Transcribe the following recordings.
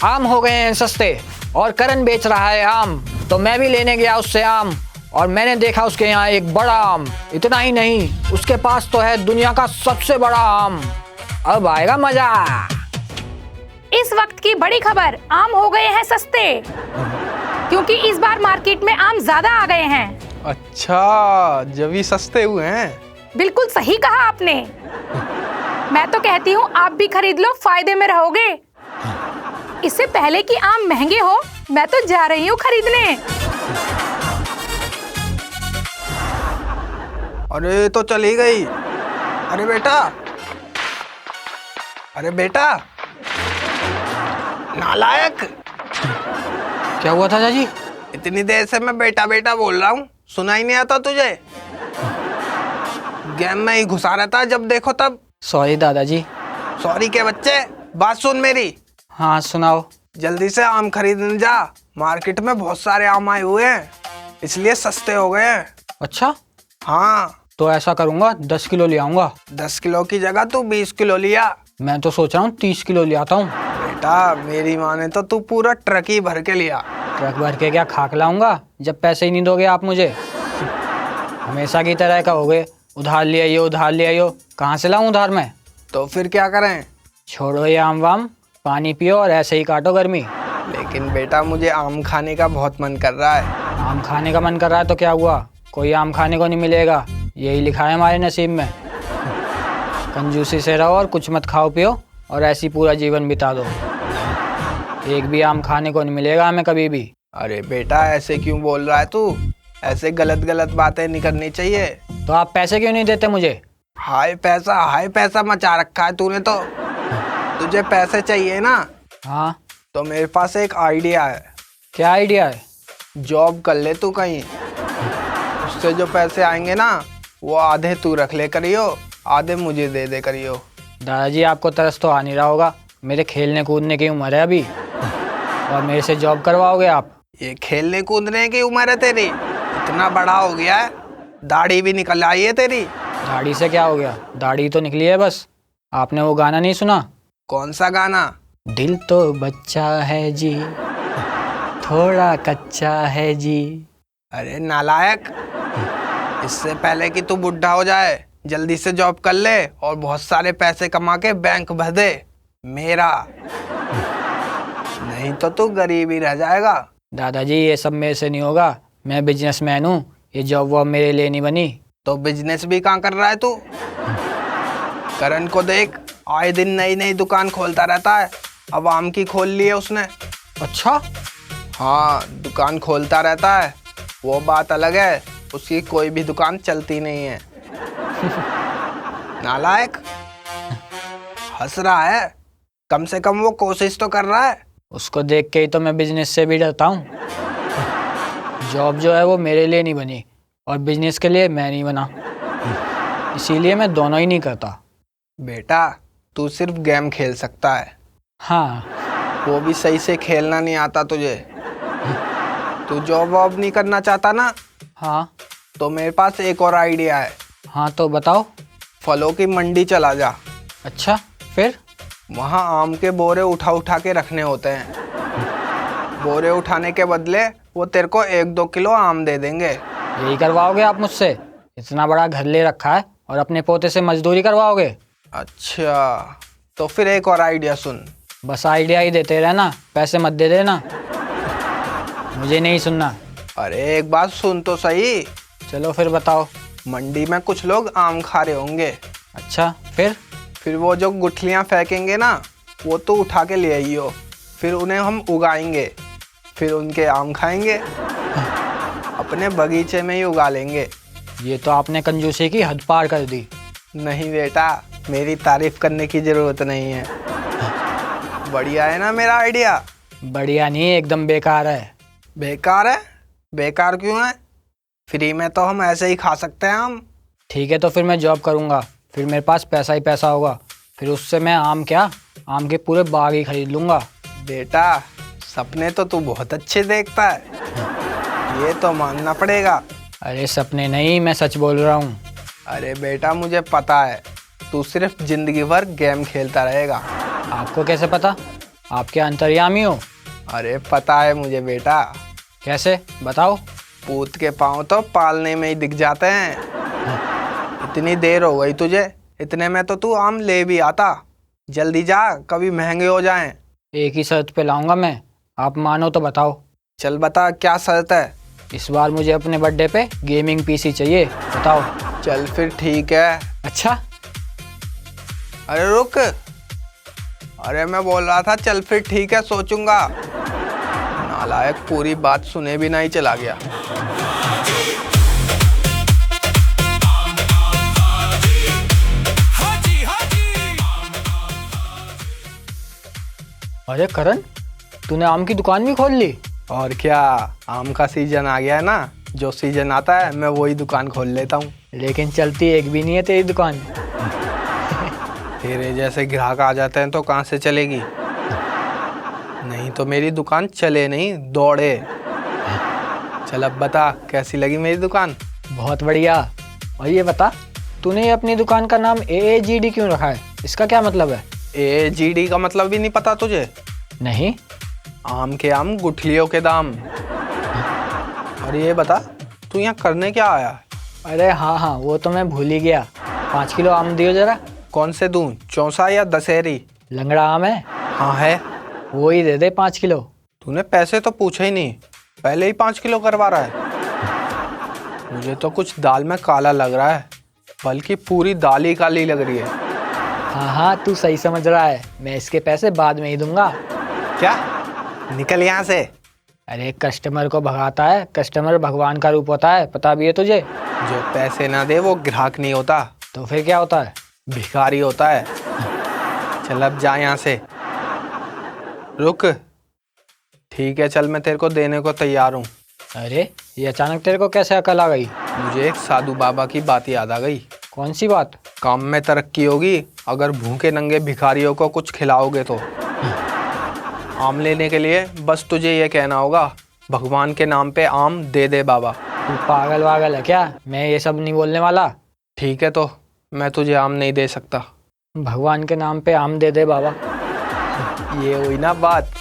आम हो गए हैं सस्ते और करण बेच रहा है आम, तो मैं भी लेने गया उससे आम और मैंने देखा उसके यहाँ एक बड़ा आम। इतना ही नहीं, उसके पास तो है दुनिया का सबसे बड़ा आम। अब आएगा मजा। इस वक्त की बड़ी खबर, आम हो गए हैं सस्ते, क्योंकि इस बार मार्केट में आम ज्यादा आ गए हैं। अच्छा, जब ही सस्ते हुए हैं। बिल्कुल सही कहा आपने। मैं तो कहती हूँ आप भी खरीद लो, फायदे में रहोगे। इससे पहले कि आम महंगे हो, मैं तो जा रही हूँ खरीदने। अरे तो चली गई। अरे बेटा, अरे बेटा, नालायक। क्या हुआ था चाची? इतनी देर से मैं बेटा बेटा बोल रहा हूँ, सुना ही नहीं आता तुझे? गेम में ही घुसा रहता है जब देखो तब। सॉरी दादाजी। सॉरी के बच्चे, बात सुन मेरी। हाँ सुनाओ। जल्दी से आम खरीदने जा, मार्केट में बहुत सारे आम आए हुए हैं, इसलिए सस्ते हो गए हैं। अच्छा, हाँ तो ऐसा करूँगा 10 किलो ले आऊँगा। 10 किलो की जगह तू 20 किलो लिया। मैं तो सोच रहा हूँ 30 किलो ले आता हूँ। बेटा मेरी माने तो तू पूरा ट्रक ही भर के लिया। ट्रक भर के क्या खाक लाऊंगा जब पैसे ही नहीं दोगे आप मुझे? हमेशा की तरह कहोगे उधार ले आइयो, उधार ले आइयो। कहाँ से लाऊं उधार में? तो फिर क्या करें? छोड़ो ये आम वाम, पानी पियो और ऐसे ही काटो गर्मी। लेकिन बेटा मुझे आम खाने का बहुत मन कर रहा है। आम खाने का मन कर रहा है तो क्या हुआ? कोई आम खाने को नहीं मिलेगा, यही लिखा है हमारे नसीब में। कंजूसी से रहो और कुछ मत खाओ पियो और ऐसी पूरा जीवन बिता दो। एक भी आम खाने को नहीं मिलेगा हमें कभी भी। अरे बेटा ऐसे क्यों बोल रहा है तू? ऐसे गलत गलत बातें नहीं करनी चाहिए। तो आप पैसे क्यों नहीं देते मुझे? हाय पैसा मचा रखा है तूने तो। तुझे पैसे चाहिए ना? हाँ। तो मेरे पास एक आइडिया है। क्या आइडिया है? जॉब कर ले तू कहीं, उससे जो पैसे आएंगे ना वो आधे तू रख ले करियो, आधे मुझे दे दे करियो। दादाजी आपको तरस तो आ नहीं रहा होगा, मेरे खेलने कूदने की उम्र है अभी और मेरे से जॉब करवाओगे आप? ये खेलने कूदने की उम्र है तेरी? इतना बड़ा हो गया है, दाढ़ी भी निकल आई है तेरी। दाढ़ी से क्या हो गया? दाढ़ी तो निकली है बस। आपने वो गाना नहीं सुना? कौन सा गाना? दिल तो बच्चा है जी, थोड़ा कच्चा है जी। अरे नालायक, इससे पहले कि तू बुढ़ा हो जाए जल्दी से जॉब कर ले और बहुत सारे पैसे कमा के बैंक भर दे मेरा, नहीं तो तू गरीब ही रह जाएगा। दादाजी ये सब मेरे से नहीं होगा, मैं बिजनेसमैन हूँ, ये जॉब वॉब मेरे लिए नहीं बनी। तो बिजनेस भी कहाँ कर रहा है तू? करण को देख, आए दिन नई नई दुकान खोलता रहता है, अब आम की खोल ली है उसने। अच्छा? हाँ दुकान खोलता रहता है, वो बात अलग है, उसकी कोई भी दुकान चलती नहीं है। नालायक, हंस रहा है, कम से कम वो कोशिश तो कर रहा है। उसको देख के ही तो मैं बिजनेस से भी डरता हूँ। जॉब जो है वो मेरे लिए नहीं बनी और बिजनेस के लिए मैं नहीं बना, इसीलिए मैं दोनों ही नहीं करता। बेटा तू सिर्फ गेम खेल सकता है। हाँ। वो भी सही से खेलना नहीं आता तुझे। तू जॉब वॉब नहीं करना चाहता ना? हाँ। तो मेरे पास एक और आइडिया है। हाँ तो बताओ। फलों की मंडी चला जा। अच्छा, फिर? वहाँ आम के बोरे उठा उठा के रखने होते हैं, बोरे उठाने के बदले वो तेरे को 1-2 किलो आम दे देंगे। यही करवाओगे आप मुझसे? इतना बड़ा घर ले रखा है और अपने पोते से मजदूरी करवाओगे? अच्छा तो फिर एक और आइडिया सुन। बस आइडिया ही देते रहना, पैसे मत दे देना, मुझे नहीं सुनना। अरे एक बात सुन तो सही। चलो फिर बताओ। मंडी में कुछ लोग आम खा रहे होंगे। अच्छा, फिर वो जो गुठलियाँ फेंकेंगे ना वो तो उठा के ले आइयो, फिर उन्हें हम उगाएंगे, फिर उनके आम खाएंगे, अपने बगीचे में ही उगा लेंगे। ये तो आपने कंजूसी की हद पार कर दी। नहीं बेटा, मेरी तारीफ करने की जरूरत नहीं है। बढ़िया है ना मेरा आइडिया? बढ़िया नहीं, एकदम बेकार है। बेकार है? बेकार क्यों है? फ्री में तो हम ऐसे ही खा सकते हैं आम। ठीक है तो फिर मैं जॉब करूँगा, फिर मेरे पास पैसा ही पैसा होगा, फिर उससे मैं आम क्या, आम के पूरे बाग ही खरीद लूँगा। बेटा सपने तो तू बहुत अच्छे देखता है, ये तो मानना पड़ेगा। अरे सपने नहीं, मैं सच बोल रहा हूँ। अरे बेटा मुझे पता है, तू सिर्फ जिंदगी भर गेम खेलता रहेगा। आपको कैसे पता? आप क्या अंतर्यामी हो? अरे पता है मुझे बेटा, कैसे बताओ? पूत के पाँव तो पालने में ही दिख जाते हैं। इतनी देर हो गई तुझे, इतने में तो तू आम ले भी आता। जल्दी जा, कभी महंगे हो जाएं। एक ही शर्त पे लाऊंगा मैं, आप मानो तो बताओ। चल बता, क्या शर्त है? इस बार मुझे अपने बर्थडे पे गेमिंग पीसी चाहिए, बताओ। चल फिर ठीक है। अच्छा, अरे रुक, अरे मैं बोल रहा था चल फिर ठीक है, सोचूंगा। नालायक पूरी बात सुने भी नहीं चला गया। अरे करण, तूने आम की दुकान भी खोल ली? और क्या, आम का सीजन आ गया है ना, जो सीजन आता है मैं वही दुकान खोल लेता हूँ। लेकिन चलती एक भी नहीं है तेरी दुकान। तेरे जैसे ग्राहक आ जाते हैं तो कहाँ से चलेगी? नहीं तो मेरी दुकान चले नहीं, दौड़े। चल अब बता, कैसी लगी मेरी दुकान? बहुत बढ़िया। और ये बता, तूने ये अपनी दुकान का नाम AAGD क्यों रखा है? इसका क्या मतलब है? AAGD का मतलब भी नहीं पता तुझे? नहीं। आम के आम, गुठलियों के दाम। और ये बता, तू यहाँ करने क्या आया? अरे हाँ, वो तो मैं भूल ही गया। 5 किलो आम दियो जरा। कौन से दूं, चौसा या दशहरी? लंगड़ा आम है। हाँ है। वो ही दे दे 5 किलो। तूने पैसे तो पूछे ही नहीं, पहले ही 5 किलो करवा रहा है। मुझे तो कुछ दाल में काला लग रहा है, बल्कि पूरी दाल ही काली लग रही है। हाँ, तू सही समझ रहा है। मैं इसके पैसे बाद में ही दूंगा। क्या? निकल यहाँ से। अरे कस्टमर को भगाता है, कस्टमर भगवान का रूप होता है, पता भी है तुझे? जो पैसे ना दे वो ग्राहक नहीं होता। तो फिर क्या होता है? भिखारी होता है। चल अब जा यहाँ से। रुक, ठीक है चल, मैं तेरे को देने को तैयार हूँ। अरे ये अचानक तेरे को कैसे अकल आ गई? मुझे एक साधु बाबा की बात याद आ गई। कौन सी बात? काम में तरक्की होगी अगर भूखे नंगे भिखारियों को कुछ खिलाओगे तो। आम लेने के लिए बस तुझे ये कहना होगा, भगवान के नाम पे आम दे दे बाबा। तू पागल वागल है क्या? मैं ये सब नहीं बोलने वाला। ठीक है तो मैं तुझे आम नहीं दे सकता। भगवान के नाम पे आम दे दे बाबा। ये हुई ना बात।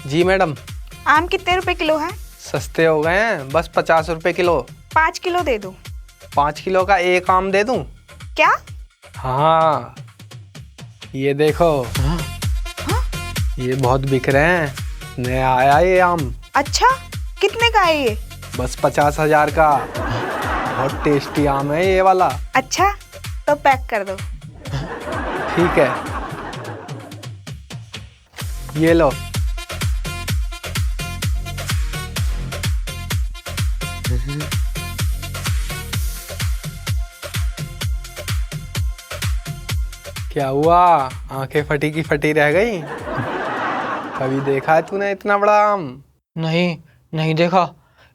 जी मैडम। आम कितने रुपए किलो है? सस्ते हो गए हैं, बस 50 रुपए किलो। 5 किलो दे दो। 5 किलो का एक आम दे दूं? क्या? हाँ, ये देखो। ये बहुत बिक रहे हैं, नया आया ये आम। अच्छा, कितने का है ये? बस 50,000 का। बहुत टेस्टी आम है ये वाला। अच्छा, तो पैक कर दो। ठीक है, ये लो। क्या हुआ, आंखें फटी की फटी रह गई? कभी देखा है तूने इतना बड़ा आम? नहीं देखा।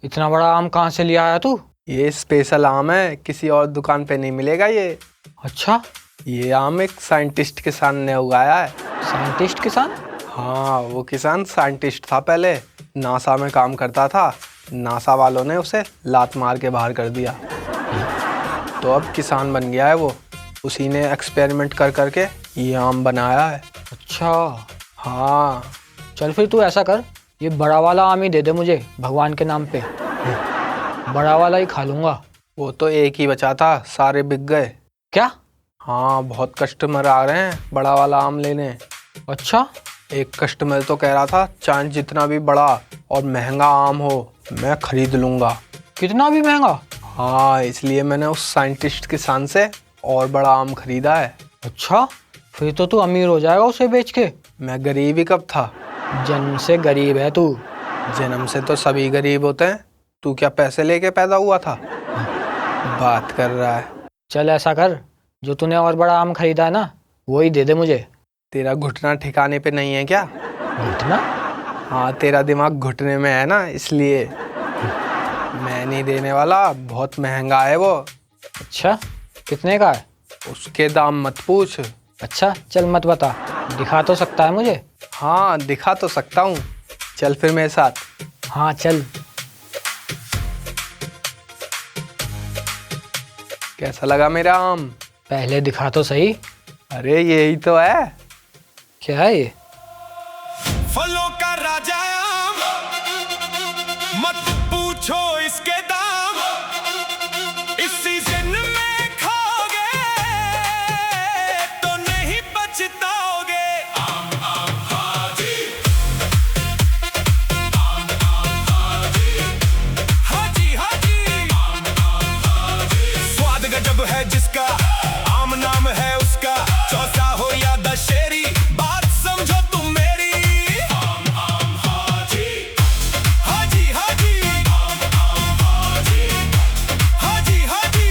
इतना बड़ा आम कहाँ से लिया आया तू? ये स्पेशल आम है, किसी और दुकान पे नहीं मिलेगा ये। अच्छा, ये आम एक साइंटिस्ट किसान ने उगाया है। साइंटिस्ट किसान? हाँ, वो किसान साइंटिस्ट था, पहले नासा में काम करता था। नासा वालों ने उसे लात मार के बाहर कर दिया, तो अब किसान बन गया है वो। उसी ने एक्सपेरिमेंट कर करके ये आम बनाया है। अच्छा। हाँ। चल फिर तू ऐसा कर, ये बड़ा वाला आम ही दे दे मुझे भगवान के नाम पे। बड़ा वाला ही खा लूँगा। वो तो एक ही बचा था, सारे बिक गए। क्या? हाँ, बहुत कस्टमर आ रहे हैं बड़ा वाला आम लेने। अच्छा। एक कस्टमर तो कह रहा था, चाहे जितना भी बड़ा और महंगा आम हो मैं खरीद लूँगा। कितना भी महंगा? हाँ, इसलिए मैंने उस साइंटिस्ट किसान से और बड़ा आम खरीदा है। अच्छा, फिर तो तू अमीर हो जाएगा उसे बेच के। मैं गरीब ही कब था? जन्म से गरीब है तू। जन्म से तो सभी गरीब होते हैं। तू क्या पैसे लेके पैदा हुआ था? बात कर रहा है। चल ऐसा कर, जो तूने और बड़ा आम खरीदा है ना, वो ही दे दे मुझे। तेरा घुटना ठिकाने पे नहीं है क्या? घुटना? हाँ, तेरा दिमाग घुटने में है ना, इसलिए। मैं नहीं देने वाला, बहुत महंगा है वो। अच्छा, कितने का है? उसके दाम मत पूछ। अच्छा चल मत बता, दिखा तो सकता है मुझे? हाँ, दिखा तो सकता हूँ, चल फिर मेरे साथ। हाँ चल। कैसा लगा मेरा आम? पहले दिखा तो सही। अरे यही तो है। क्या है ये? फलों का राजा आम, मत पूछो इसके दाम, इस सीजन में खाओगे तो नहीं पछताओगे। आम आम हाजी, आम आम हाजी, हाजी हाजी, आम आम हाजी। स्वाद गजब है जिसका, आम नाम है उसका, चौसा हो या दशहरी, बात समझो तुम मेरी। आम आम हाजी, हाजी हाजी, आम आम हाजी, हाजी हाजी।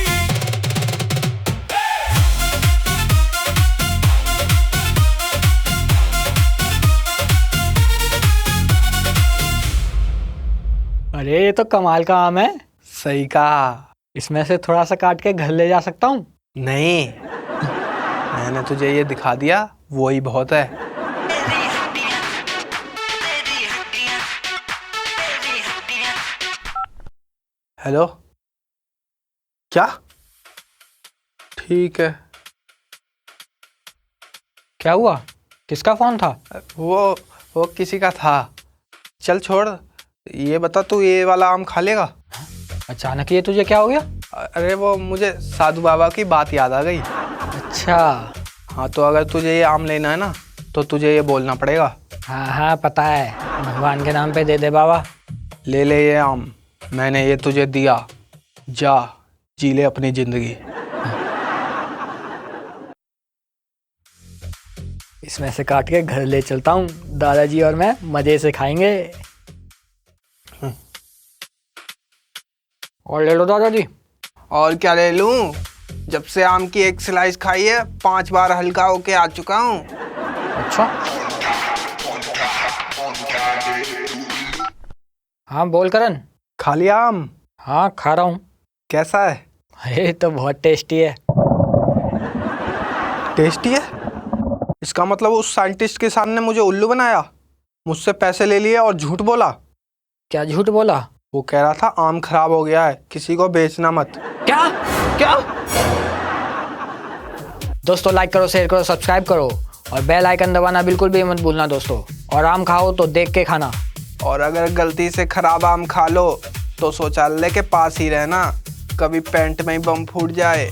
अरे ये तो कमाल का आम है। सही कहा। इसमें से थोड़ा सा काट के घर ले जा सकता हूँ? नहीं, मैंने तुझे ये दिखा दिया, वो ही बहुत है। हेलो, क्या? ठीक है। क्या हुआ? किसका फोन था? वो किसी का था। चल छोड़, ये बता तू ये वाला आम खा लेगा? अचानक ये तुझे क्या हो गया? अरे वो मुझे साधु बाबा की बात याद आ गई। अच्छा। हाँ, तो अगर तुझे ये आम लेना है ना तो तुझे ये बोलना पड़ेगा। हाँ हाँ पता है, भगवान के नाम पे दे दे बाबा। ले ले ये आम, मैंने ये तुझे दिया, जा जी ले अपनी जिंदगी। इसमें से काट के घर ले चलता हूँ, दादाजी और मैं मजे से खाएंगे। और ले लो दादाजी। और क्या ले लूं? जब से आम की एक स्लाइस खाई है 5 बार हल्का होके आ चुका हूँ। अच्छा। हाँ बोल करण। खा लिया आम? हाँ खा रहा हूँ। कैसा है? अरे तो बहुत टेस्टी है। टेस्टी है? इसका मतलब उस साइंटिस्ट के सामने मुझे उल्लू बनाया, मुझसे पैसे ले लिए और झूठ बोला। क्या झूठ बोला? वो कह रहा था आम खराब हो गया है, किसी को बेचना मत। क्या क्या? दोस्तों लाइक करो, शेयर करो, सब्सक्राइब करो और बेल आइकन दबाना बिल्कुल भी मत भूलना दोस्तों। और आम खाओ तो देख के खाना। और अगर गलती से खराब आम खा लो तो शौचालय के पास ही रहना, कभी पैंट में ही बम फूट जाए।